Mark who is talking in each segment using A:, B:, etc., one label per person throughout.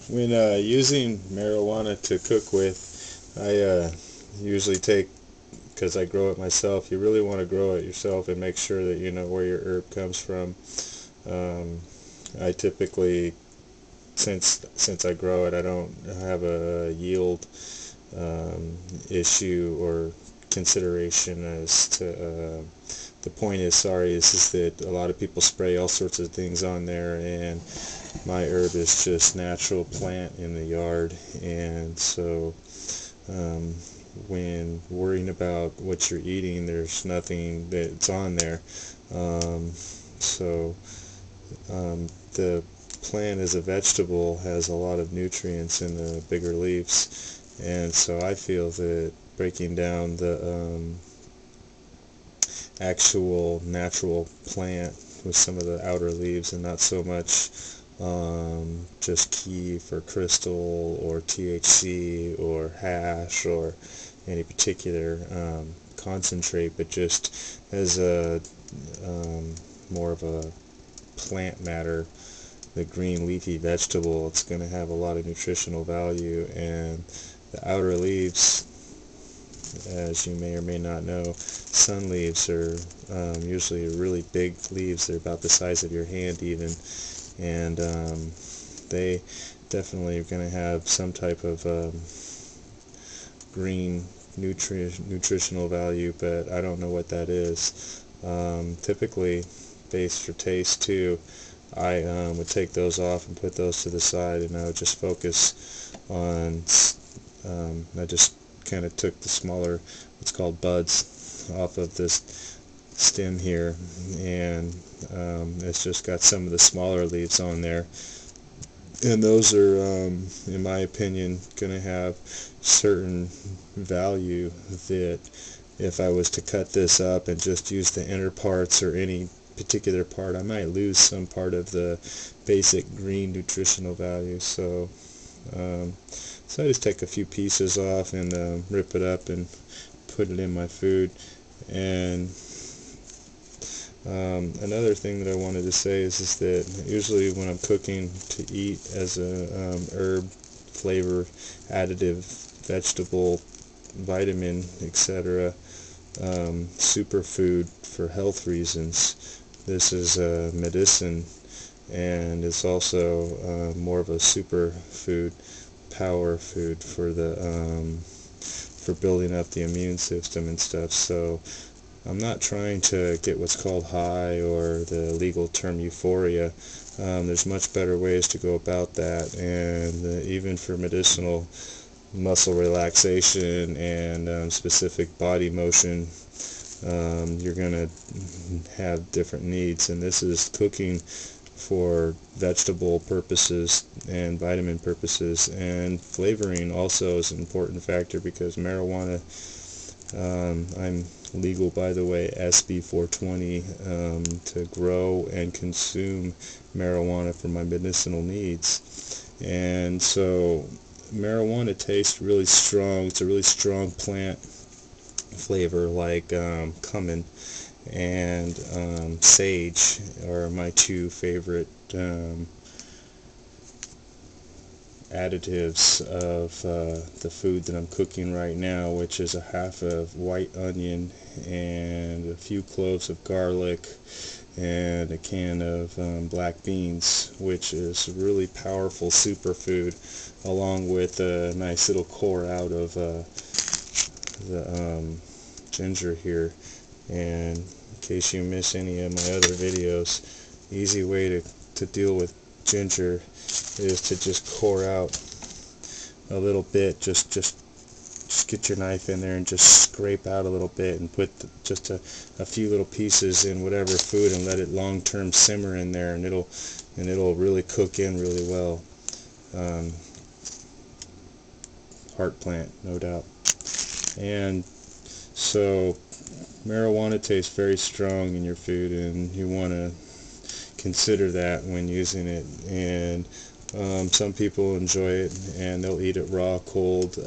A: When using marijuana to cook with, I usually take, because I grow it myself, you really want to grow it yourself and make sure that you know where your herb comes from. I typically, since I grow it, I don't have a yield issue or consideration as to the point is that a lot of people spray all sorts of things on there, and my herb is just natural plant in the yard. And so when worrying about what you're eating, there's nothing that's on there. um, so the plant as a vegetable has a lot of nutrients in the bigger leaves, and so I feel that breaking down the actual natural plant with some of the outer leaves, and not so much just keef or crystal or THC or hash or any particular concentrate, but just as a more of a plant matter, the green leafy vegetable, it's going to have a lot of nutritional value. And the outer leaves, as you may or may not know, sun leaves are usually really big leaves. They're about the size of your hand even, and they definitely are going to have some type of green nutritional value, but I don't know what that is. Typically, based for taste too, I would take those off and put those to the side, and I would just focus on, I just kind of took the smaller, what's called buds, off of this stem here, and it's just got some of the smaller leaves on there. And those are, in my opinion, going to have certain value that if I was to cut this up and just use the inner parts or any particular part, I might lose some part of the basic green nutritional value. So so I just take a few pieces off and rip it up and put it in my food. And another thing that I wanted to say is that usually when I'm cooking to eat as a herb, flavor, additive, vegetable, vitamin, etc., superfood for health reasons, this is medicine, and it's also more of a superfood, power food for the for building up the immune system and stuff. So I'm not trying to get what's called high, or the legal term euphoria. There's much better ways to go about that, and even for medicinal muscle relaxation and specific body motion, you're going to have different needs. And this is cooking for vegetable purposes and vitamin purposes, and flavoring also is an important factor, because marijuana, I'm legal, by the way, SB 420, to grow and consume marijuana for my medicinal needs. And so marijuana tastes really strong. It's a really strong plant flavor, like cumin and sage are my two favorite additives of the food that I'm cooking right now, which is a half of white onion and a few cloves of garlic and a can of black beans, which is really powerful superfood, along with a nice little core out of the ginger here. And in case you miss any of my other videos, easy way to deal with ginger is to just core out a little bit. Just get your knife in there and just scrape out a little bit, and put just a few little pieces in whatever food, and let it long-term simmer in there, and it'll really cook in really well. Heart plant, no doubt. And so marijuana tastes very strong in your food, and you want to consider that when using it. And some people enjoy it and they'll eat it raw, cold.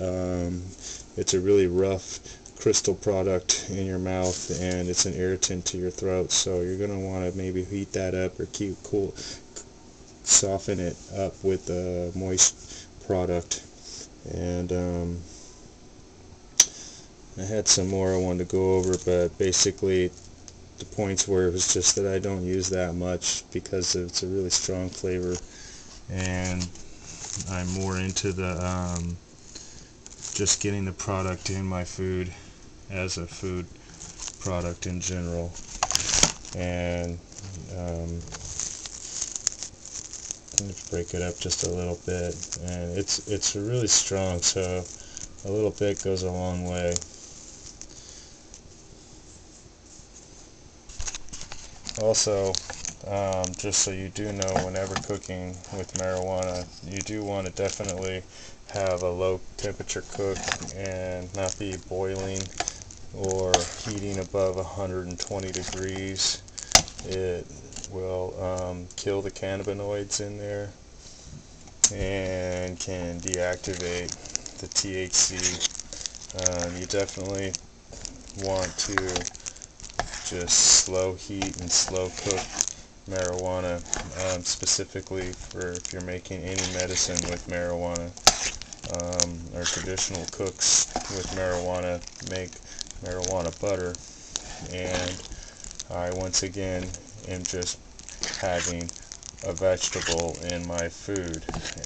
A: It's a really rough crystal product in your mouth, and it's an irritant to your throat, so you're going to want to maybe heat that up or keep cool, soften it up with a moist product. And I had some more I wanted to go over, but basically the points were, it was just that I don't use that much because it's a really strong flavor, and I'm more into the just getting the product in my food as a food product in general. And let's break it up just a little bit, and it's really strong, so a little bit goes a long way. Also, just so you do know, whenever cooking with marijuana, you do want to definitely have a low temperature cook and not be boiling or heating above 120 degrees. It will kill the cannabinoids in there and can deactivate the THC. You definitely want to just slow heat and slow cook marijuana, specifically for if you're making any medicine with marijuana. Or traditional cooks with marijuana make marijuana butter, and I once again am just having a vegetable in my food,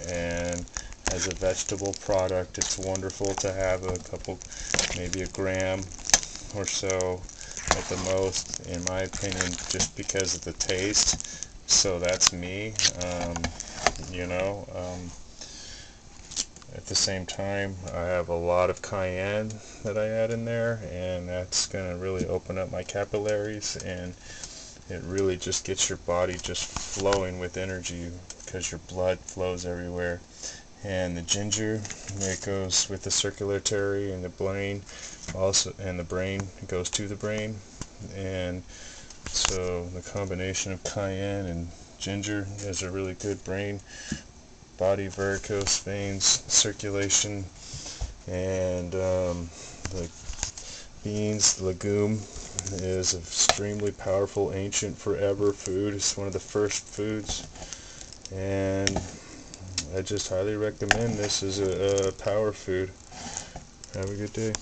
A: and as a vegetable product it's wonderful to have a couple, maybe a gram or so at the most, in my opinion, just because of the taste. So that's me. At the same time, I have a lot of cayenne that I add in there, and that's going to really open up my capillaries, and it really just gets your body just flowing with energy because your blood flows everywhere. And the ginger, it goes with the circulatory and the brain also, and the brain, it goes to the brain. And so the combination of cayenne and ginger is a really good brain, body, varicose veins, circulation. And the beans, the legume, is an extremely powerful, ancient, forever food. It's one of the first foods, and I just highly recommend this as a power food. Have a good day.